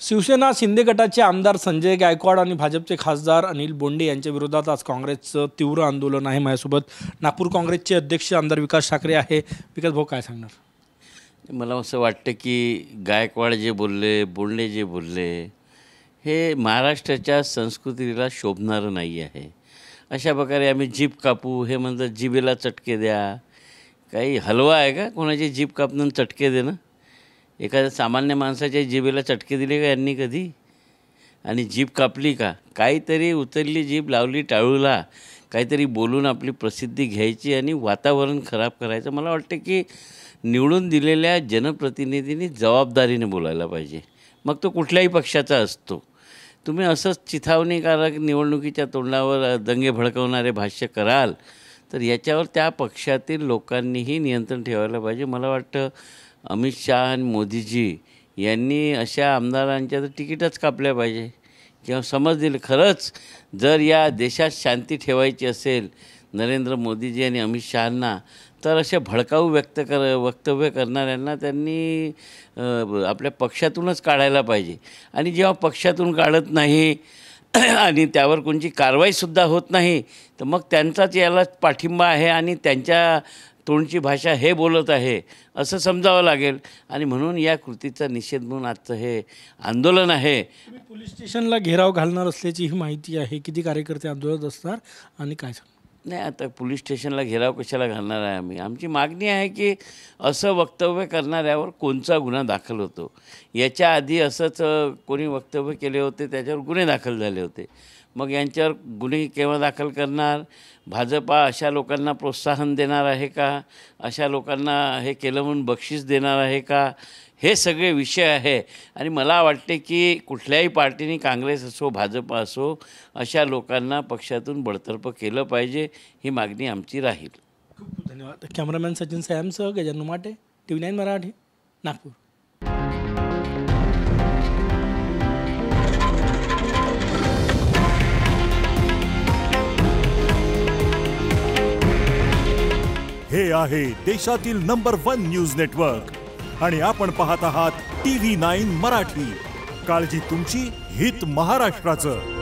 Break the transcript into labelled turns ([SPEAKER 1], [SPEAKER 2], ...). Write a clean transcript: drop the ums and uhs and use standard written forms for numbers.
[SPEAKER 1] शिवसेना शिंदे गटाचे आमदार संजय गायकवाड आणि भाजपचे खासदार अनिल बोंडे यांच्या विरोधात आज काँग्रेसचं तीव्र आंदोलन आहे। माझ्यासोबत नागपूर काँग्रेसचे अध्यक्ष आमदार विकास ठाकरे आहे। विकास भाऊ, काय सांगणार?
[SPEAKER 2] मला असं वाटतं की गायकवाड जे बोलले, बोंडे जे बोलले, हे महाराष्ट्राच्या संस्कृतीला शोभणारं नाही आहे। अशा प्रकारे आम्ही जीभ कापू हे म्हणतात, जिभेला चटके द्या। काही हलवा आहे का कोणाची जीभ कापणं चटके देणं? एखाद्या सामान्य माणसाच्या जिभेला चटके दिले का यांनी कधी? आणि जीभ कापली का? काहीतरी उचलली जीभ, लावली टाळूला, काहीतरी बोलून आपली प्रसिद्धी घ्यायची आणि वातावरण खराब करायचं। मला वाटतं की निवडून दिलेल्या जनप्रतिनिधींनी जबाबदारीने बोलायला पाहिजे, मग तो कुठल्याही पक्षाचा असतो। तुम्ही असंच चिथावणीकारक निवडणुकीच्या तोंडावर दंगे भडकवणारे भाष्य कराल तर याच्यावर त्या पक्षातील लोकांनीही नियंत्रण ठेवायला पाहिजे। मला वाटतं अमित शाह आणि मोदीजी यांनी अशा आमदारांच्या तर तिकीटच कापल्या पाहिजे किंवा समज दिले। खरंच जर या देशात शांती ठेवायची असेल नरेंद्र मोदीजी आणि अमित शहांना, तर असे भडकाऊ वक्तव्य करणाऱ्यांना त्यांनी आपल्या पक्षातूनच काढायला पाहिजे। आणि जेव्हा पक्षातून काढत नाही आणि त्यावर कोणची कारवाईसुद्धा होत नाही, तर मग त्यांचाच याला पाठिंबा आहे आणि त्यांच्या तोंडची भाषा हे बोलत आहे असं समजावं लागेल। आणि म्हणून या कृतीचा निषेध म्हणून आजचं हे आंदोलन आहे।
[SPEAKER 1] पोलीस स्टेशनला घेराव घालणार असल्याची ही माहिती आहे। किती कार्यकर्ते आंदोलनात असणार आणि काय सांग?
[SPEAKER 2] नाही, आता पोलीस स्टेशनला घेराव कशाला घालणार आहे आम्ही? आमची मागणी आहे की असं वक्तव्य करणाऱ्यावर कोणचा गुन्हा दाखल होतो। याच्या आधी असंच कोणी वक्तव्य केले होते, त्याच्यावर गुन्हे दाखल झाले होते। मग यांच्यावर गुन्हे केव्हा दाखल करणार? भाजपा अशा लोकांना प्रोत्साहन देणार आहे का? अशा लोकांना हे केलं म्हणून बक्षीस देणार आहे का? हे सगळे विषय आहे। आणि मला वाटते की कुठल्याही पार्टीने, काँग्रेस असो भाजपा असो, अशा लोकांना पक्षातून बडतर्फ केलं पाहिजे, ही मागणी आमची राहील।
[SPEAKER 1] खूप खूप धन्यवाद। कॅमेरामॅन सचिन सॅमसह गजानन माटे, TV9 मराठी, नागपूर।
[SPEAKER 3] हे आहे देशातील नंबर 1 न्यूज नेटवर्क आणि आपण पाहत आहात TV9 मराठी। काळजी तुमची, हित महाराष्ट्राचं।